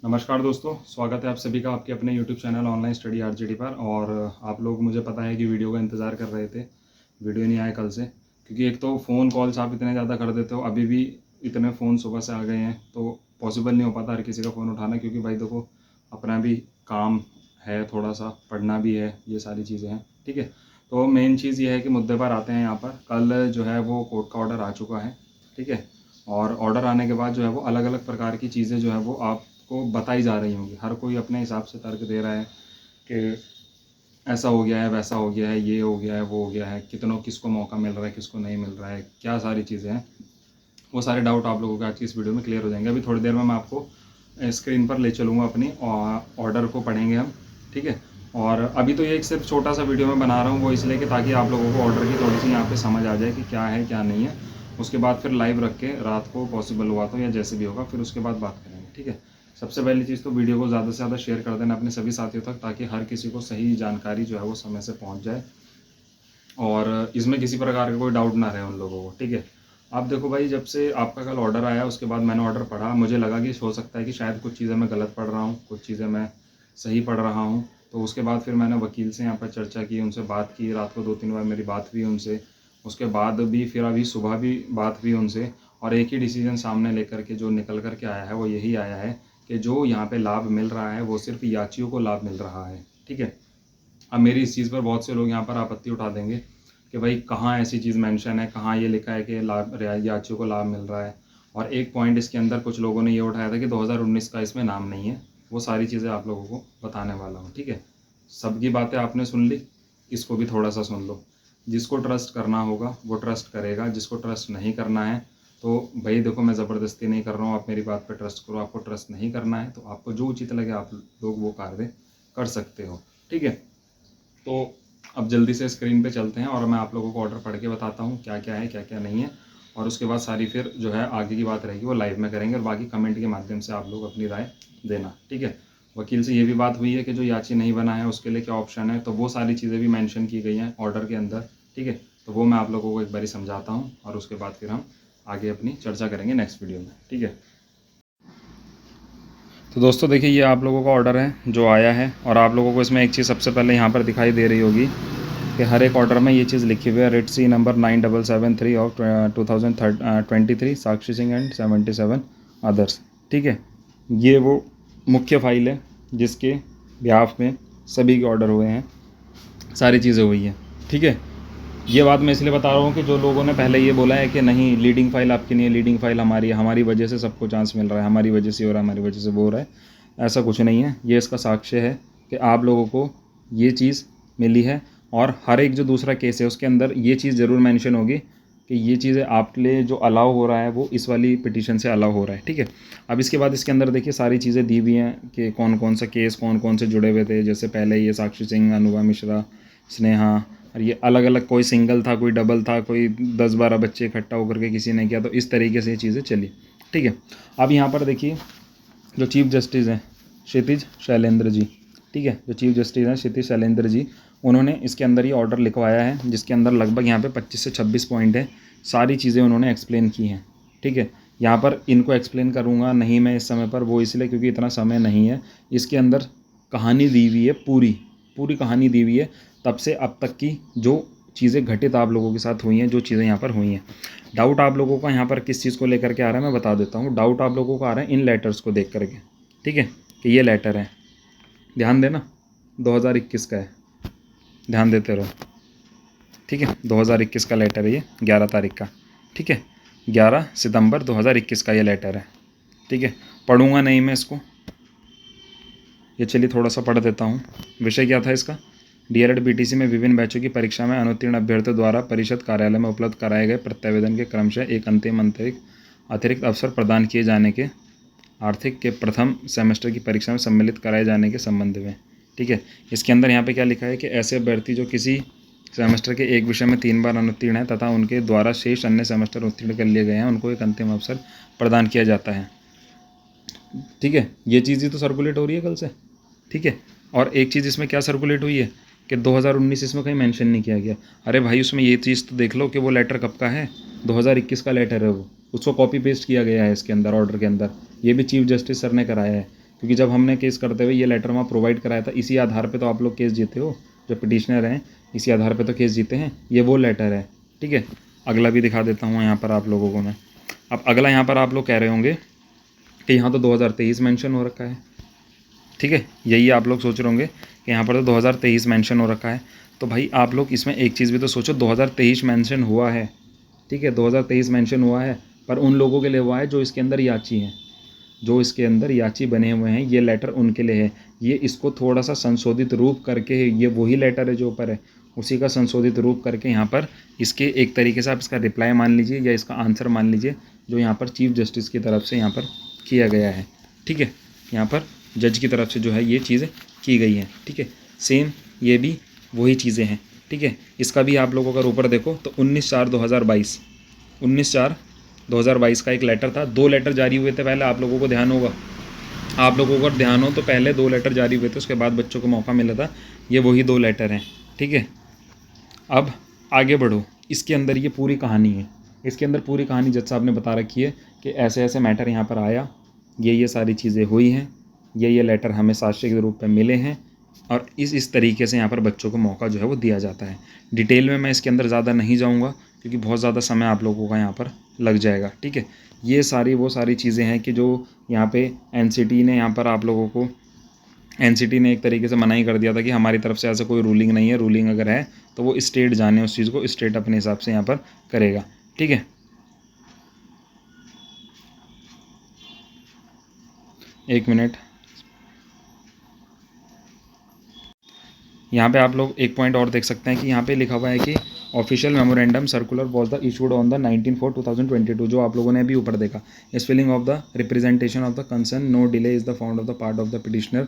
नमस्कार दोस्तों, स्वागत है आप सभी का आपके अपने YouTube channel online study RJD पर। और आप लोग मुझे पता है कि वीडियो का इंतज़ार कर रहे थे, वीडियो नहीं आया कल से, क्योंकि एक तो फ़ोन कॉल्स आप इतने ज़्यादा कर देते हो। अभी भी इतने फ़ोन सुबह से आ गए हैं तो पॉसिबल नहीं हो पाता हर किसी का फ़ोन उठाना, क्योंकि भाई देखो अपना भी काम है, थोड़ा सा पढ़ना भी है, ये सारी चीज़ें हैं। ठीक है, तो मेन चीज़ ये है कि मुद्दे पर आते हैं। यहाँ पर कल जो है वो कोर्ट का ऑर्डर आ चुका है। ठीक है, और ऑर्डर आने के बाद जो है वो अलग अलग प्रकार की चीज़ें जो है वो आपको बताई जा रही होंगी। हर कोई अपने हिसाब से तर्क दे रहा है कि ऐसा हो गया है, वैसा हो गया है, ये हो गया है, वो हो गया है, कितनों किसको मौका मिल रहा है, किसको नहीं मिल रहा है, क्या सारी चीज़ें हैं। वो सारे डाउट आप लोगों के आज की इस वीडियो में क्लियर हो जाएंगे। अभी थोड़ी देर में मैं आपको स्क्रीन पर ले चलूँगा अपनी ऑर्डर को पढ़ेंगे हम। ठीक है, और अभी तो ये एक सिर्फ छोटा सा वीडियो मैं बना रहा हूँ, वो इसलिए कि ताकि आप लोगों को ऑर्डर की थोड़ी सी यहाँ पे समझ आ जाए कि क्या है क्या नहीं है। उसके बाद फिर लाइव रख के रात को पॉसिबल हुआ तो, या जैसे भी होगा, फिर उसके बाद बात करेंगे। ठीक है, सबसे पहली चीज़ तो वीडियो को ज़्यादा से ज़्यादा शेयर कर देना अपने सभी साथियों तक, ताकि हर किसी को सही जानकारी जो है वो समय से पहुँच जाए और इसमें किसी प्रकार का कोई डाउट ना रहे उन लोगों को। ठीक है, आप देखो भाई, जब से आपका कल ऑर्डर आया उसके बाद मैंने ऑर्डर पढ़ा, मुझे लगा कि हो सकता है कि शायद कुछ चीज़ें मैं गलत पढ़ रहा हूँ, कुछ चीज़ें मैं सही पढ़ रहा हूँ। तो उसके बाद फिर मैंने वकील से यहाँ पर चर्चा की, उनसे बात की, रात को 2-3 बार मेरी बात हुई उनसे। उसके बाद भी फिर अभी सुबह भी बात हुई उनसे, और एक ही डिसीजन सामने लेकर के जो निकल कर के आया है वो यही आया है कि जो यहाँ पे लाभ मिल रहा है वो सिर्फ याचियों को लाभ मिल रहा है। ठीक है, अब मेरी इस चीज़ पर बहुत से लोग यहाँ पर आपत्ति उठा देंगे कि भाई कहाँ ऐसी चीज़ मेंशन है, कहाँ ये लिखा है कि लाभ याचियों को लाभ मिल रहा है। और एक पॉइंट इसके अंदर कुछ लोगों ने ये उठाया था कि 2019 का इसमें नाम नहीं है। वो सारी चीज़ें आप लोगों को बताने वाला हूँ। ठीक है, सबकी बातें आपने सुन ली, इसको भी थोड़ा सा सुन लो। जिसको ट्रस्ट करना होगा वो ट्रस्ट करेगा, जिसको ट्रस्ट नहीं करना है तो भाई देखो, मैं ज़बरदस्ती नहीं कर रहा हूँ, आप मेरी बात पर ट्रस्ट करो। आपको ट्रस्ट नहीं करना है तो आपको जो उचित लगे आप लोग वो कार्य कर सकते हो। ठीक है, तो अब जल्दी से स्क्रीन पे चलते हैं और मैं आप लोगों को ऑर्डर पढ़ के बताता हूँ क्या क्या है, क्या क्या नहीं है। और उसके बाद सारी फिर जो है आगे की बात रहेगी वो लाइव में करेंगे, और बाकी कमेंट के माध्यम से आप लोग अपनी राय देना। ठीक है, वकील से ये भी बात हुई है कि जो याची नहीं बना है उसके लिए क्या ऑप्शन है, तो वो सारी चीज़ें भी मेंशन की गई हैं ऑर्डर के अंदर। ठीक है, तो वो मैं आप लोगों को एक बारी समझाता हूँ और उसके बाद फिर हम आगे अपनी चर्चा करेंगे नेक्स्ट वीडियो में। ठीक है, तो दोस्तों देखिए, ये आप लोगों का ऑर्डर है जो आया है, और आप लोगों को इसमें एक चीज़ सबसे पहले यहाँ पर दिखाई दे रही होगी कि हर एक ऑर्डर में ये चीज़ लिखी हुई है, writ C number 9773 of 2023, Sakshi Singh and 77 others. ठीक है, ये वो मुख्य फाइल है जिसके बिहाफ में सभी के ऑर्डर हुए हैं, सारी चीज़ें हुई हैं। ठीक है, ये बात मैं इसलिए बता रहा हूँ कि जो लोगों ने पहले ये बोला है कि नहीं लीडिंग फाइल आपकी नहीं है, लीडिंग फाइल हमारी है, हमारी वजह से सबको चांस मिल रहा है, हमारी वजह से हो रहा है, हमारी वजह से वो हो रहा है, ऐसा कुछ नहीं है। ये इसका साक्ष्य है कि आप लोगों को ये चीज़ मिली है, और हर एक जो दूसरा केस है उसके अंदर ये चीज़ ज़रूर मेंशन होगी कि ये चीज़ें आपके लिए जो अलाउ हो रहा है वो इस वाली पिटीशन से अलाउ हो रहा है। ठीक है, अब इसके बाद इसके अंदर देखिए सारी चीज़ें दी हुई हैं कि कौन कौन सा केस कौन कौन से जुड़े हुए थे। जैसे पहले ये साक्षी सिंह, अनुभा मिश्रा, स्नेहा, और ये अलग अलग, कोई सिंगल था, कोई डबल था, कोई 10-12 बच्चे इकट्ठा होकर के किसी ने किया, तो इस तरीके से ये चीज़ें चली। ठीक है, अब यहाँ पर देखिए जो चीफ़ जस्टिस हैं क्षितिज शैलेंद्र जी, ठीक है, जो चीफ़ जस्टिस हैं क्षितिज शैलेंद्र जी, उन्होंने इसके अंदर ये ऑर्डर लिखवाया है जिसके अंदर लगभग यहाँ पे 25 से 26 पॉइंट है। सारी चीज़ें उन्होंने एक्सप्लेन की हैं। ठीक है, यहाँ पर इनको एक्सप्लेन करूँगा नहीं मैं इस समय पर, वो इसलिए क्योंकि इतना समय नहीं है। इसके अंदर कहानी दी हुई है, पूरी पूरी कहानी दी हुई है, तब से अब तक की जो चीज़ें घटित आप लोगों के साथ हुई हैं, जो चीज़ें यहाँ पर हुई हैं। डाउट आप लोगों का यहाँ पर किस चीज़ को लेकर के आ रहा है मैं बता देता हूँ। डाउट आप लोगों को आ रहा है इन लेटर्स को देख करके। ठीक है, कि ये लेटर है, ध्यान देना, 2021 का है, ध्यान देते रहो। ठीक है, 2021 का लेटर है ये, 11 तारीख का। ठीक है, 11 सितंबर 2021 का ये लेटर है। ठीक है, पढ़ूंगा नहीं मैं इसको, ये चलिए थोड़ा सा पढ़ देता हूँ। विषय क्या था इसका? डीएलएड बीटीसी में विभिन्न बैचों की परीक्षा में अनुत्तीर्ण अभ्यर्थियों द्वारा परिषद कार्यालय में उपलब्ध कराए गए प्रत्यावेदन के क्रमशः एक अंतिम अतिरिक्त अवसर प्रदान किए जाने के आर्थिक के प्रथम सेमेस्टर की परीक्षा में सम्मिलित कराए जाने के संबंध में। ठीक है, इसके अंदर यहाँ पे क्या लिखा है कि ऐसे अभ्यर्थी जो किसी सेमेस्टर के एक विषय में 3 बार अनुत्तीर्ण है तथा उनके द्वारा शेष अन्य सेमेस्टर उत्तीर्ण कर लिए गए हैं, उनको एक अंतिम अवसर प्रदान किया जाता है। ठीक है, ये चीज़ ही तो सर्कुलेट हो रही है कल से। ठीक है, और एक चीज़ इसमें क्या सर्कुलेट हुई है कि 2019 इसमें कहीं मेंशन नहीं किया गया। अरे भाई, उसमें ये चीज़ तो देख लो कि वो लेटर कब का है, 2021 का लेटर है वो, उसको कॉपी पेस्ट किया गया है इसके अंदर ऑर्डर के अंदर। ये भी चीफ जस्टिस सर ने कराया है। क्योंकि जब हमने केस करते हुए ये लेटर वहाँ प्रोवाइड कराया था, इसी आधार पे तो आप लोग केस जीते हो, जो पिटिशनर हैं इसी आधार पे तो केस जीते हैं। ये वो लेटर है, ठीक है। अगला भी दिखा देता हूँ यहाँ पर आप लोगों को मैं। अब अगला यहाँ पर आप लोग कह रहे होंगे कि यहाँ तो 2023 मेंशन हो रखा है, ठीक है। यही आप लोग सोच रहे होंगे कि यहाँ पर तो 2023 मेंशन हो रखा है। तो भाई आप लोग इसमें एक चीज़ भी तो सोचो, 2023 मेंशन हुआ है, ठीक है, 2023 मेंशन हुआ है, पर उन लोगों के लिए हुआ है जो इसके अंदर याची हैं, जो इसके अंदर याची बने हुए हैं, ये लेटर उनके लिए है। ये इसको थोड़ा सा संशोधित रूप करके, ये वही लेटर है जो ऊपर है, उसी का संशोधित रूप करके यहाँ पर इसके एक तरीके से आप इसका रिप्लाई मान लीजिए या इसका आंसर मान लीजिए, जो यहाँ पर चीफ जस्टिस की तरफ से यहाँ पर किया गया है, ठीक है। यहाँ पर जज की तरफ से जो है ये चीज़ें की गई हैं, ठीक है। सेम ये भी वही चीज़ें हैं, ठीक है। इसका भी आप लोग अगर ऊपर देखो तो 19/4/2022 19/4/2022 का एक लेटर था। 2 लेटर जारी हुए थे पहले, आप लोगों को ध्यान होगा, आप लोगों को अगर ध्यान हो तो पहले 2 लेटर जारी हुए थे, उसके बाद बच्चों को मौका मिला था। ये वही 2 लेटर हैं, ठीक है। अब आगे बढ़ो, इसके अंदर ये पूरी कहानी है, इसके अंदर पूरी कहानी जज साहब ने बता रखी है कि ऐसे ऐसे मैटर यहाँ पर आया, ये सारी चीज़ें हुई हैं, ये लेटर हमें साक्ष्य के रूप में मिले हैं, और इस तरीके से यहाँ पर बच्चों को मौका जो है वो दिया जाता है। डिटेल में मैं इसके अंदर ज़्यादा नहीं जाऊँगा क्योंकि बहुत ज़्यादा समय आप लोगों का यहाँ पर लग जाएगा, ठीक है। ये सारी वो सारी चीज़ें हैं कि जो यहाँ पे एनसीटी ने यहाँ पर आप लोगों को, एनसीटी ने एक तरीके से मना ही कर दिया था कि हमारी तरफ से ऐसा कोई रूलिंग नहीं है, रूलिंग अगर है तो वो स्टेट जाने उस चीज़ को, स्टेट अपने हिसाब से यहाँ पर करेगा, ठीक है। एक मिनट, यहाँ पे आप लोग एक पॉइंट और देख सकते हैं कि यहाँ पे लिखा हुआ है कि official memorandum circular was the issued on the 19/4/2022, जो आप लोगों ने अभी ऊपर देखा। इस filing of the representation of the concern, no delay is the found of the part of the petitioner,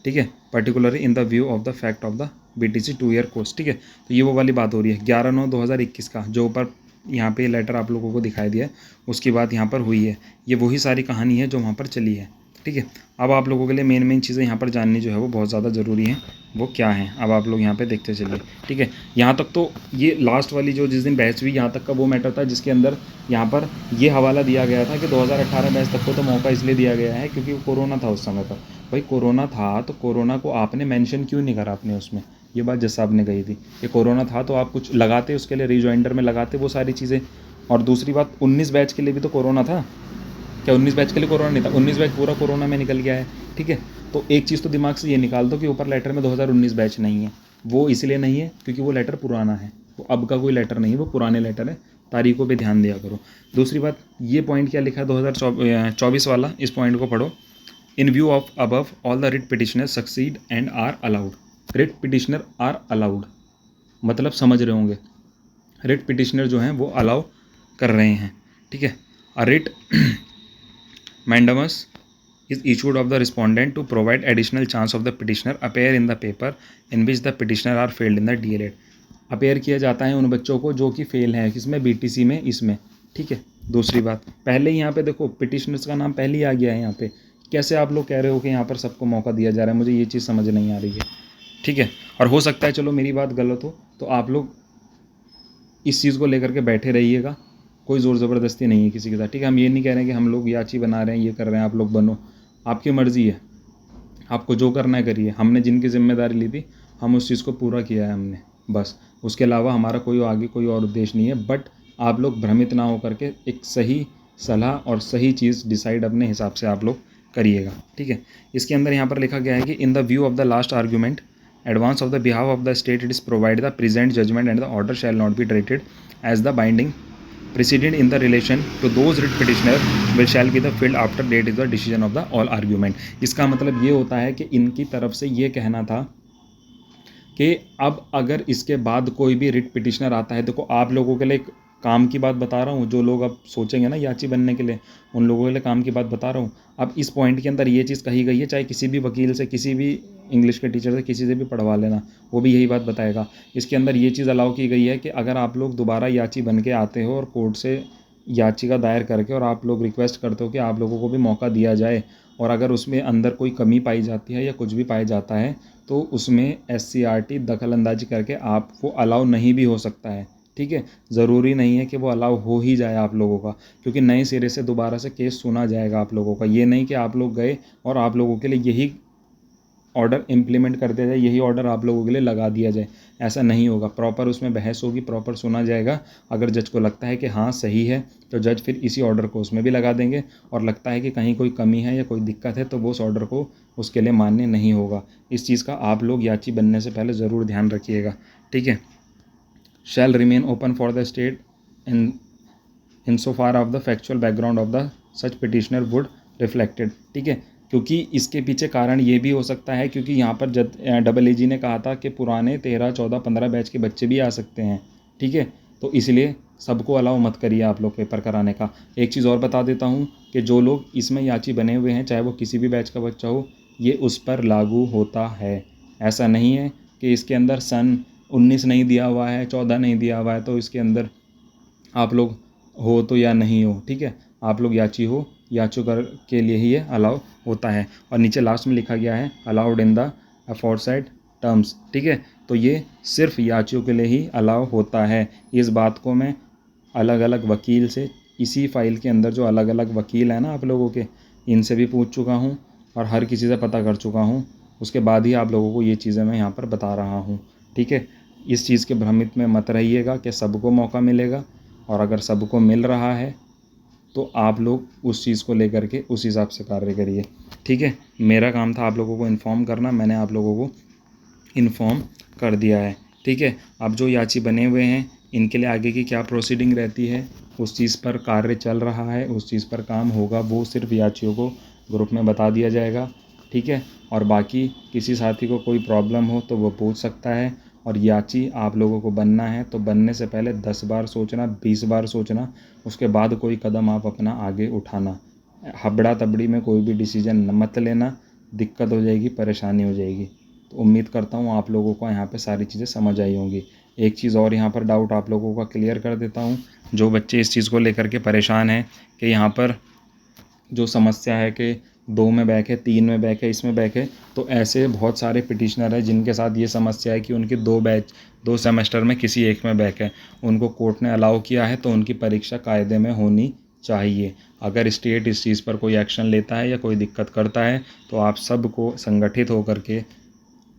ठीक है, particularly in the view of the fact of the BTC 2 year course, ठीक है। तो ये वो वाली बात हो रही है 11/9/2021 का, जो ऊपर यहाँ पे लेटर आप लोगों को दिखाई दिया है, उसकी बात यहाँ पर हुई है। ये वही सारी कहानी है जो वहाँ पर चली है, ठीक है। अब आप लोगों के लिए मेन चीज़ें यहाँ पर जाननी जो है वो बहुत ज़्यादा ज़रूरी है, वो क्या है अब आप लोग यहाँ पे देखते चलिए, ठीक है। यहाँ तक तो ये लास्ट वाली जो जिस दिन बहस हुई, यहाँ तक का वो मैटर था जिसके अंदर यहाँ पर ये हवाला दिया गया था कि 2018 बैच तक को तो मौका इसलिए दिया गया है क्योंकि कोरोना था उस समय पर। भाई कोरोना था तो कोरोना को आपने मेंशन क्यों नहीं करा आपने उसमें, ये बात जज साहब ने कही थी कि कोरोना था तो आप कुछ लगाते, उसके लिए रिजॉइंडर में लगाते वो सारी चीज़ें। और दूसरी बात 19 बैच के लिए भी तो कोरोना था क्या, 19 बैच के लिए कोरोना नहीं था, 19 बैच पूरा कोरोना में निकल गया है, ठीक है। तो एक चीज़ तो दिमाग से ये निकाल दो कि ऊपर लेटर में 2019 बैच नहीं है, वो इसलिए नहीं है क्योंकि वो लेटर पुराना है, वो अब का कोई लेटर नहीं है, वो पुराने लेटर है, तारीखों पे ध्यान दिया करो। दूसरी बात, ये पॉइंट क्या लिखा है 2024 वाला, इस पॉइंट को पढ़ो। In view of above all the writ petitioner succeed and are allowed, writ petitioner are allowed मतलब समझ रहे होंगे, रिट पिटिशनर जो हैं वो अलाउ कर रहे हैं, ठीक है। A writ mandamus is issued of the respondent to provide additional chance of the petitioner appear in the paper in which the petitioner are failed in the DLED। Appear किया जाता है उन बच्चों को जो कि फेल हैं किसमें, BTC में, इसमें, ठीक है। दूसरी बात, पहले यहाँ पे देखो पिटिशनर्स का नाम पहले ही आ गया है यहाँ पे, कैसे आप लोग कह रहे हो कि यहाँ पर सबको मौका दिया जा रहा है, मुझे ये चीज़ समझ नहीं आ रही है, ठीक है। और हो सकता है चलो मेरी बात गलत हो तो आप लोग इस चीज़ को लेकर के बैठे रहिएगा, कोई ज़ोर ज़बरदस्ती नहीं है किसी के साथ, ठीक है। हम ये नहीं कह रहे हैं कि हम लोग याची बना रहे हैं, ये कर रहे हैं, आप लोग बनो, आपकी मर्ज़ी है, आपको जो करना है करिए। हमने जिनकी जिम्मेदारी ली थी हम उस चीज़ को पूरा किया है हमने, बस उसके अलावा हमारा कोई आगे कोई और उद्देश्य नहीं है। बट आप लोग भ्रमित ना हो करके एक सही सलाह और सही चीज़ डिसाइड अपने हिसाब से आप लोग करिएगा, ठीक है। इसके अंदर यहाँ पर लिखा गया है कि in the view of the last argument advance of the behalf of the state it is provide the present judgment and the order shall not be treated as the binding precedent in the relation to those writ petitioner will shall be the filled after date is the decision of the all argument। इसका मतलब ये होता है कि इनकी तरफ से ये कहना था कि अब अगर इसके बाद कोई भी रिट पिटिशनर आता है, देखो आप लोगों के लिए काम की बात बता रहा हूँ, जो लोग अब सोचेंगे ना याची बनने के लिए, उन लोगों के लिए काम की बात बता रहा हूँ। अब इस पॉइंट के अंदर ये चीज़ कही गई है, चाहे किसी भी वकील से, किसी भी इंग्लिश के टीचर से, किसी से भी पढ़वा लेना, वो भी यही बात बताएगा। इसके अंदर ये चीज़ अलाउ की गई है कि अगर आप लोग दोबारा याची बन के आते हो और कोर्ट से याचिका दायर करके और आप लोग रिक्वेस्ट करते हो कि आप लोगों को भी मौका दिया जाए, और अगर उसमें अंदर कोई कमी पाई जाती है या कुछ भी पाया जाता है तो उसमें SCRT दखल अंदाजी करके आप वो अलाउ नहीं भी हो सकता है, ठीक ठीक है। ज़रूरी नहीं है कि वो अलाउ हो ही जाए आप लोगों का, क्योंकि नए सिरे से दोबारा से केस सुना जाएगा आप लोगों का। ये नहीं कि आप लोग गए और आप लोगों के लिए यही ऑर्डर इम्प्लीमेंट कर दिया जाए, यही ऑर्डर आप लोगों के लिए लगा दिया जाए, ऐसा नहीं होगा। प्रॉपर उसमें बहस होगी, प्रॉपर सुना जाएगा। अगर जज को लगता है कि हाँ सही है तो जज फिर इसी ऑर्डर को उसमें भी लगा देंगे, और लगता है कि कहीं कोई कमी है या कोई दिक्कत है तो वो उस ऑर्डर को उसके लिए मान्य नहीं होगा। इस चीज़ का आप लोग याची बनने से पहले ज़रूर ध्यान रखिएगा, ठीक है। Shall remain open for the state in so far of the factual background of the such petitioner would reflected, ठीक है। क्योंकि इसके पीछे कारण ये भी हो सकता है, क्योंकि यहाँ पर जज डबल एजी ने कहा था कि पुराने 13, 14, 15 बैच के बच्चे भी आ सकते हैं, ठीक है। तो इसलिए सबको अलाउ मत करिए आप लोग पेपर कराने का। एक चीज़ और बता देता हूँ कि जो लोग इसमें याची बने हुए हैं, चाहे वो किसी भी बैच का बच्चा हो, ये उस पर लागू होता है। ऐसा नहीं है कि इसके अंदर सन 19 नहीं दिया हुआ है, 14 नहीं दिया हुआ है, तो इसके अंदर आप लोग हो तो या नहीं हो, ठीक है। आप लोग याची हो, याचुकर के लिए ही ये अलाउ होता है। और नीचे लास्ट में लिखा गया है अलाउड इन द अफोरसाइड टर्म्स, ठीक है। तो ये सिर्फ याचियों के लिए ही अलाउ होता है। इस बात को मैं अलग अलग वकील से, इसी फाइल के अंदर जो अलग अलग वकील हैं ना आप लोगों के, इनसे भी पूछ चुका हूँ और हर किसी से पता कर चुका हूँ। उसके बाद ही आप लोगों को ये चीज़ें मैं यहाँ पर बता रहा हूँ, ठीक है। इस चीज़ के भ्रमित में मत रहिएगा कि सबको मौका मिलेगा, और अगर सबको मिल रहा है तो आप लोग उस चीज़ को लेकर के उस हिसाब से कार्य करिए, ठीक है। मेरा काम था आप लोगों को इन्फॉर्म करना, मैंने आप लोगों को इन्फॉर्म कर दिया है, ठीक है। अब जो याची बने हुए हैं इनके लिए आगे की क्या प्रोसीडिंग रहती है, उस चीज़ पर कार्य चल रहा है, उस चीज़ पर काम होगा, वो सिर्फ याचियों को ग्रुप में बता दिया जाएगा, ठीक है। और बाकी किसी साथी को कोई प्रॉब्लम हो तो वो पूछ सकता है। और याची आप लोगों को बनना है तो बनने से पहले 10 बार सोचना, 20 बार सोचना, उसके बाद कोई कदम आप अपना आगे उठाना। हबड़ा तबड़ी में कोई भी डिसीजन मत लेना, दिक्कत हो जाएगी, परेशानी हो जाएगी। तो उम्मीद करता हूँ आप लोगों को यहाँ पे सारी चीज़ें समझ आई होंगी। एक चीज़ और यहाँ पर डाउट आप लोगों का क्लियर कर देता हूँ। जो बच्चे इस चीज़ को लेकर के परेशान हैं कि यहाँ पर जो समस्या है कि 2 में बैक है, 3 में बैक है, इसमें बैक है, तो ऐसे बहुत सारे पिटिशनर हैं जिनके साथ ये समस्या है कि उनकी 2 सेमेस्टर में किसी एक में बैक है। उनको कोर्ट ने अलाउ किया है तो उनकी परीक्षा कायदे में होनी चाहिए। अगर स्टेट इस चीज़ पर कोई एक्शन लेता है या कोई दिक्कत करता है तो आप सबको संगठित होकर के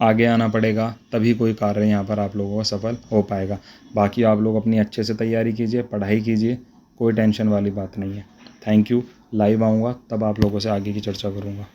आगे आना पड़ेगा, तभी कोई कार्य यहाँ पर आप लोगों का सफल हो पाएगा। बाकी आप लोग अपनी अच्छे से तैयारी कीजिए, पढ़ाई कीजिए, कोई टेंशन वाली बात नहीं है। Thank you. लाइव आऊँगा तब आप लोगों से आगे की चर्चा करूँगा।